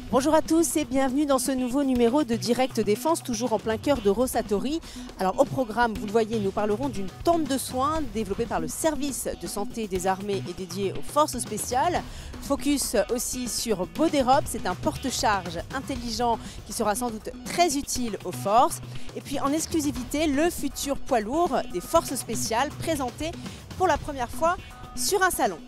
Bonjour à tous et bienvenue dans ce nouveau numéro de Direct Défense, toujours en plein cœur de Rosatori. Alors au programme, vous le voyez, nous parlerons d'une tente de soins développée par le service de santé des armées et dédiée aux forces spéciales. Focus aussi sur Boderop, c'est un porte-charge intelligent qui sera sans doute très utile aux forces. Et puis en exclusivité, le futur poids lourd des forces spéciales présenté pour la première fois sur un salon.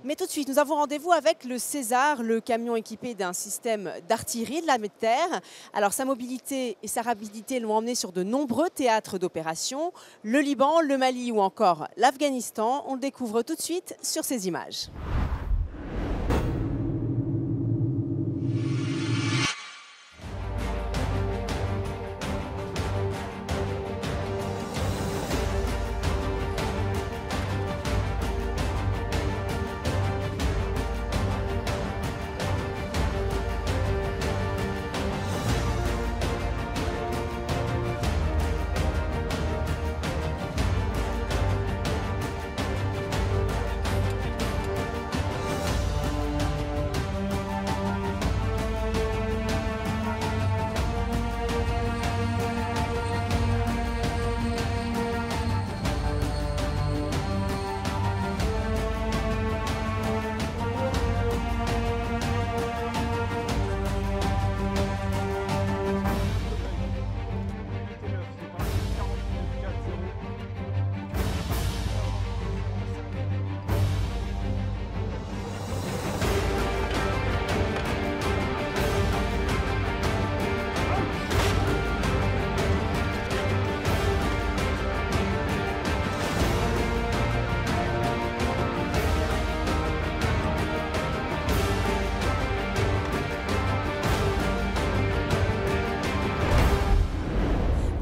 Mais tout de suite, nous avons rendez-vous avec le César, le camion équipé d'un système d'artillerie de l'armée de terre. Alors sa mobilité et sa rapidité l'ont emmené sur de nombreux théâtres d'opération, le Liban, le Mali ou encore l'Afghanistan. On le découvre tout de suite sur ces images.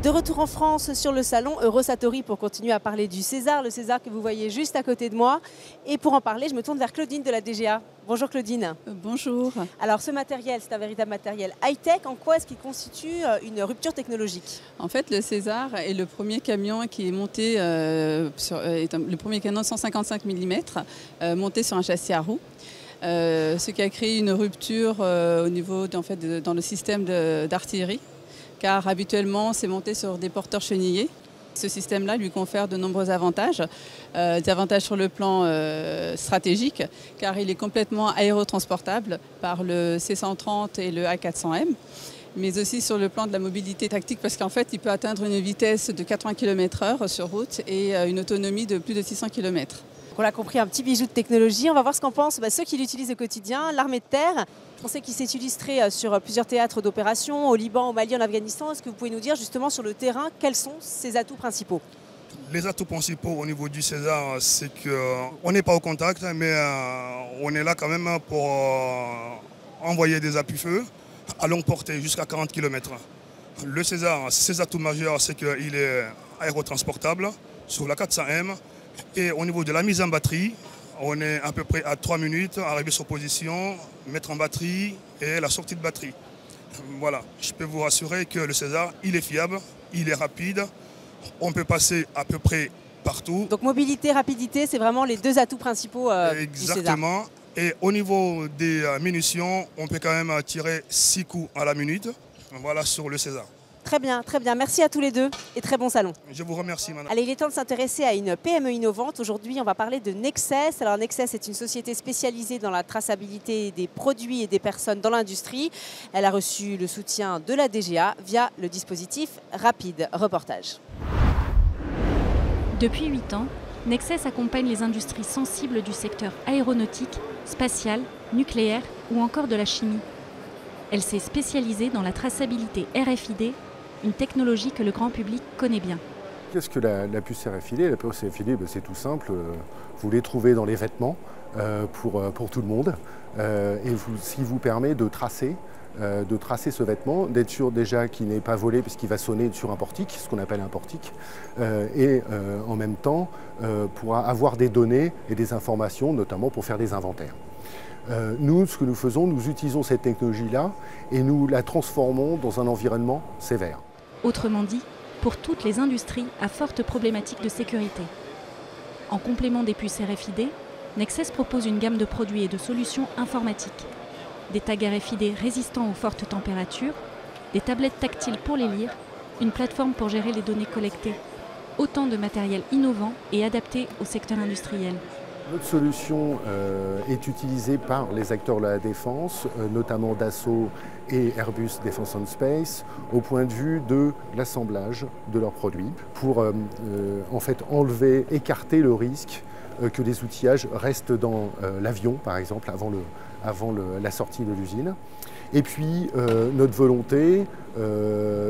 De retour en France sur le salon Rosatori pour continuer à parler du César, le César que vous voyez juste à côté de moi. Et pour en parler, je me tourne vers Claudine de la DGA. Bonjour Claudine. Bonjour. Alors ce matériel, c'est un véritable matériel high-tech. En quoi est-ce qu'il constitue une rupture technologique? En fait, le César est le premier camion qui est monté, le premier canon 155 mm monté sur un châssis à roues. Ce qui a créé une rupture au niveau dans le système d'artillerie. Car habituellement, c'est monté sur des porteurs chenillés. Ce système-là lui confère de nombreux avantages. Des avantages sur le plan stratégique, car il est complètement aérotransportable par le C-130 et le A400M, mais aussi sur le plan de la mobilité tactique, parce qu'en fait, il peut atteindre une vitesse de 80 km/h sur route et une autonomie de plus de 600 km. On l'a compris, un petit bijou de technologie. On va voir ce qu'en pensent ceux qui l'utilisent au quotidien, l'armée de terre. On sait qu'il s'est illustré sur plusieurs théâtres d'opération, au Liban, au Mali, en Afghanistan. Est-ce que vous pouvez nous dire justement sur le terrain, quels sont ses atouts principaux? Les atouts principaux au niveau du César, c'est qu'on n'est pas au contact, mais on est là quand même pour envoyer des appuis-feu à longue portée, jusqu'à 40 km. Le César, ses atouts majeurs, c'est qu'il est aérotransportable sur la 400M. Et au niveau de la mise en batterie, on est à peu près à 3 minutes, arriver sur position, mettre en batterie et la sortie de batterie. Voilà, je peux vous rassurer que le César, il est fiable, il est rapide, on peut passer à peu près partout. Donc mobilité, rapidité, c'est vraiment les deux atouts principaux du César. Exactement. Et au niveau des munitions, on peut quand même tirer 6 coups à la minute, voilà, sur le César. Très bien, très bien. Merci à tous les deux et très bon salon. Je vous remercie, madame. Allez, il est temps de s'intéresser à une PME innovante. Aujourd'hui, on va parler de Nexes. Alors, Nexes est une société spécialisée dans la traçabilité des produits et des personnes dans l'industrie. Elle a reçu le soutien de la DGA via le dispositif Rapide. Reportage. Depuis 8 ans, Nexes accompagne les industries sensibles du secteur aéronautique, spatial, nucléaire ou encore de la chimie. Elle s'est spécialisée dans la traçabilité RFID, une technologie que le grand public connaît bien. Qu'est-ce que la puce RFID? La puce RFID, c'est tout simple. Vous les trouvez dans les vêtements pour tout le monde. Et ce qui vous permet de tracer ce vêtement, d'être sûr déjà qu'il n'est pas volé puisqu'il va sonner sur un portique, ce qu'on appelle un portique. En même temps, pour avoir des données et des informations, notamment pour faire des inventaires. Nous, ce que nous faisons, nous utilisons cette technologie-là et nous la transformons dans un environnement sévère. Autrement dit, pour toutes les industries à forte problématique de sécurité. En complément des puces RFID, Nexes propose une gamme de produits et de solutions informatiques. des tags RFID résistants aux fortes températures, des tablettes tactiles pour les lire, une plateforme pour gérer les données collectées. Autant de matériel innovant et adapté au secteur industriel. Notre solution est utilisée par les acteurs de la défense, notamment Dassault et Airbus Defence and Space, au point de vue de l'assemblage de leurs produits, pour en fait écarter le risque que les outillages restent dans l'avion, par exemple, avant la sortie de l'usine. Et puis, notre volonté,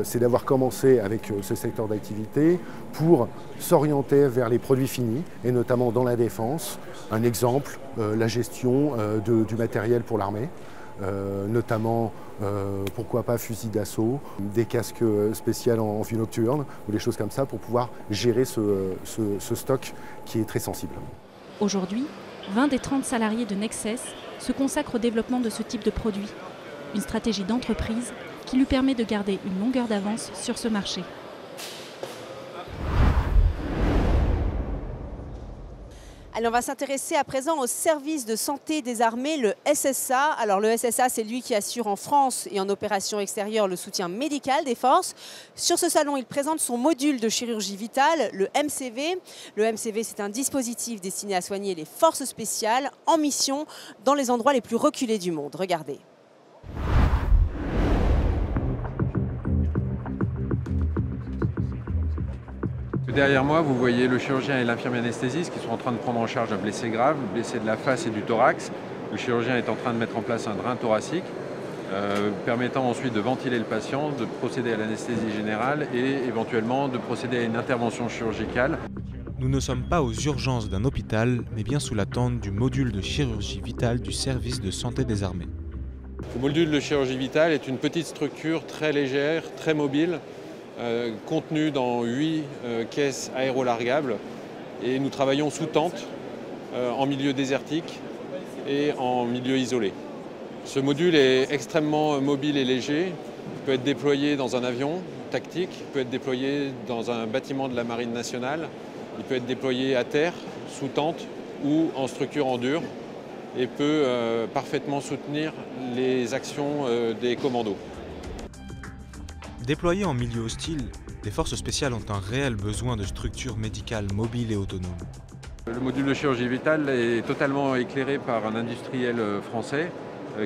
c'est d'avoir commencé avec ce secteur d'activité pour s'orienter vers les produits finis, et notamment dans la défense. Un exemple, la gestion du matériel pour l'armée, notamment, pourquoi pas, fusils d'assaut, des casques spéciaux en vue nocturne, ou des choses comme ça, pour pouvoir gérer ce stock qui est très sensible. Aujourd'hui, 20 des 30 salariés de Nexes se consacrent au développement de ce type de produit. Une stratégie d'entreprise qui lui permet de garder une longueur d'avance sur ce marché. Alors on va s'intéresser à présent au service de santé des armées, le SSA. Alors le SSA, c'est lui qui assure en France et en opération extérieure le soutien médical des forces. Sur ce salon, il présente son module de chirurgie vitale, le MCV. Le MCV, c'est un dispositif destiné à soigner les forces spéciales en mission dans les endroits les plus reculés du monde. Regardez. Derrière moi, vous voyez le chirurgien et l'infirmier anesthésiste qui sont en train de prendre en charge un blessé grave, blessé de la face et du thorax. Le chirurgien est en train de mettre en place un drain thoracique, permettant ensuite de ventiler le patient, de procéder à l'anesthésie générale et éventuellement de procéder à une intervention chirurgicale. Nous ne sommes pas aux urgences d'un hôpital, mais bien sous la tente du module de chirurgie vitale du service de santé des armées. Le module de chirurgie vitale est une petite structure très légère, très mobile, contenu dans 8 caisses aérolargables, et nous travaillons sous tente, en milieu désertique et en milieu isolé. Ce module est extrêmement mobile et léger. Il peut être déployé dans un avion tactique, il peut être déployé dans un bâtiment de la Marine nationale, il peut être déployé à terre, sous tente ou en structure en dur, et peut parfaitement soutenir les actions des commandos. Déployés en milieu hostile, les forces spéciales ont un réel besoin de structures médicales mobiles et autonomes. Le module de chirurgie vitale est totalement éclairé par un industriel français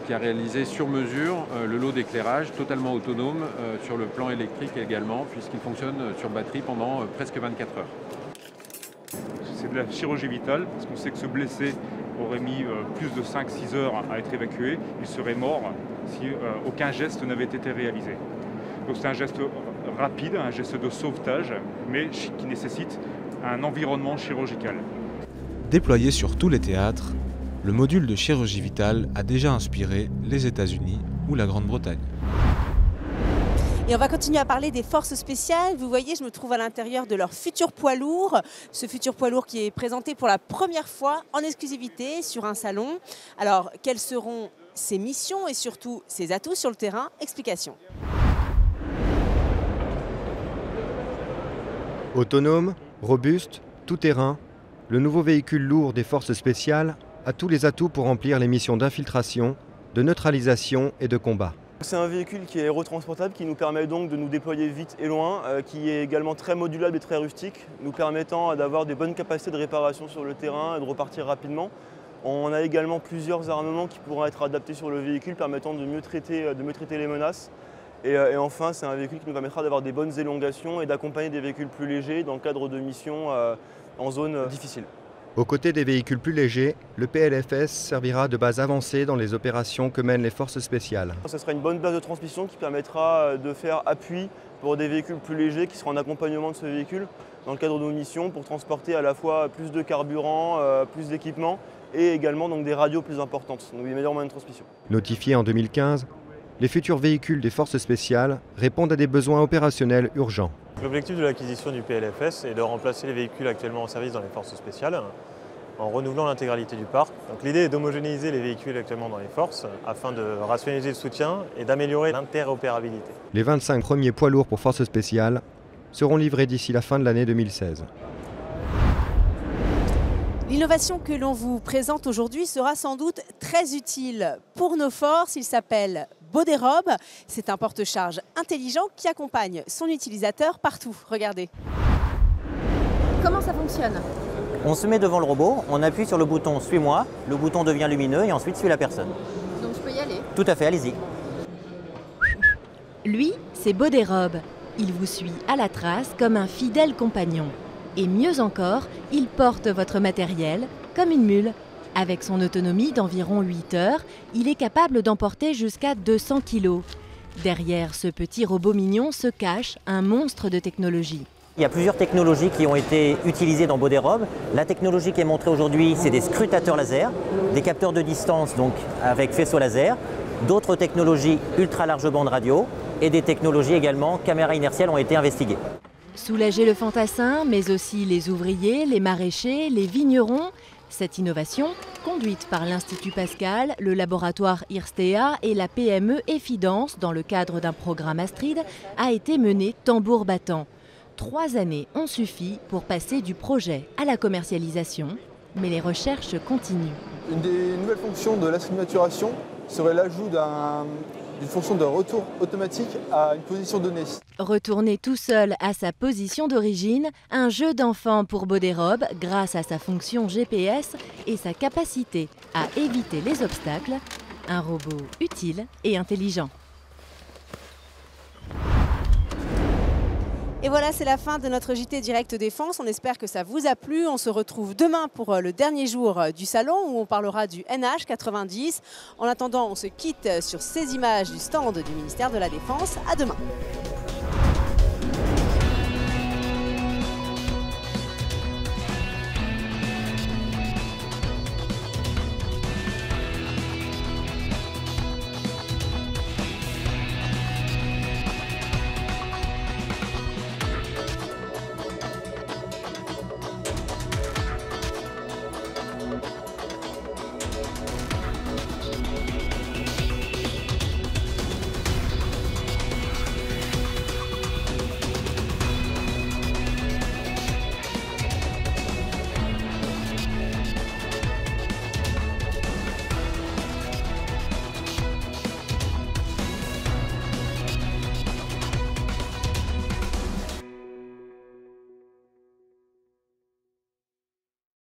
qui a réalisé sur mesure le lot d'éclairage totalement autonome sur le plan électrique également, puisqu'il fonctionne sur batterie pendant presque 24 heures. C'est de la chirurgie vitale, parce qu'on sait que ce blessé aurait mis plus de 5-6 heures à être évacué. Il serait mort si aucun geste n'avait été réalisé. Donc c'est un geste rapide, un geste de sauvetage, mais qui nécessite un environnement chirurgical. Déployé sur tous les théâtres, le module de chirurgie vitale a déjà inspiré les États-Unis ou la Grande-Bretagne. Et on va continuer à parler des forces spéciales. Vous voyez, je me trouve à l'intérieur de leur futur poids lourd. Ce futur poids lourd qui est présenté pour la première fois en exclusivité sur un salon. Alors, quelles seront ses missions et surtout ses atouts sur le terrain? Explication. Autonome, robuste, tout-terrain, le nouveau véhicule lourd des forces spéciales a tous les atouts pour remplir les missions d'infiltration, de neutralisation et de combat. C'est un véhicule qui est aérotransportable, qui nous permet donc de nous déployer vite et loin, qui est également très modulable et très rustique, nous permettant d'avoir des bonnes capacités de réparation sur le terrain et de repartir rapidement. On a également plusieurs armements qui pourront être adaptés sur le véhicule, permettant de mieux traiter les menaces. Et enfin, c'est un véhicule qui nous permettra d'avoir des bonnes élongations et d'accompagner des véhicules plus légers dans le cadre de missions en zone difficile. Aux côtés des véhicules plus légers, le PLFS servira de base avancée dans les opérations que mènent les forces spéciales. Ce sera une bonne base de transmission qui permettra de faire appui pour des véhicules plus légers qui seront en accompagnement de ce véhicule dans le cadre de nos missions pour transporter à la fois plus de carburant, plus d'équipement et également donc des radios plus importantes, donc des meilleurs moyens de transmission. Notifiés en 2015, les futurs véhicules des forces spéciales répondent à des besoins opérationnels urgents. L'objectif de l'acquisition du PLFS est de remplacer les véhicules actuellement en service dans les forces spéciales en renouvelant l'intégralité du parc. L'idée est d'homogénéiser les véhicules actuellement dans les forces afin de rationaliser le soutien et d'améliorer l'interopérabilité. Les 25 premiers poids lourds pour forces spéciales seront livrés d'ici la fin de l'année 2016. L'innovation que l'on vous présente aujourd'hui sera sans doute très utile pour nos forces. Il s'appelle Boderob. C'est un porte-charge intelligent qui accompagne son utilisateur partout. Regardez. Comment ça fonctionne ? On se met devant le robot, on appuie sur le bouton « Suis-moi », le bouton devient lumineux et ensuite suit la personne. Donc je peux y aller ? Tout à fait, allez-y. Lui, c'est Boderob. Il vous suit à la trace comme un fidèle compagnon. Et mieux encore, il porte votre matériel comme une mule. Avec son autonomie d'environ 8 heures, il est capable d'emporter jusqu'à 200 kg. Derrière ce petit robot mignon se cache un monstre de technologie. Il y a plusieurs technologies qui ont été utilisées dans Boderob. La technologie qui est montrée aujourd'hui, c'est des scrutateurs laser, des capteurs de distance donc avec faisceau laser, d'autres technologies ultra large bande radio et des technologies également caméra inertielle ont été investiguées. Soulager le fantassin, mais aussi les ouvriers, les maraîchers, les vignerons. Cette innovation, conduite par l'Institut Pascal, le laboratoire IRSTEA et la PME Effidence dans le cadre d'un programme Astrid, a été menée tambour battant. 3 années ont suffi pour passer du projet à la commercialisation, mais les recherches continuent. Une des nouvelles fonctions de l'Astrid Maturation serait l'ajout d'une fonction de retour automatique à une position donnée. Retourner tout seul à sa position d'origine, un jeu d'enfant pour Boderob grâce à sa fonction GPS et sa capacité à éviter les obstacles. Un robot utile et intelligent. Et voilà, c'est la fin de notre JT Direct Défense. On espère que ça vous a plu. On se retrouve demain pour le dernier jour du salon où on parlera du NH90. En attendant, on se quitte sur ces images du stand du ministère de la Défense. À demain.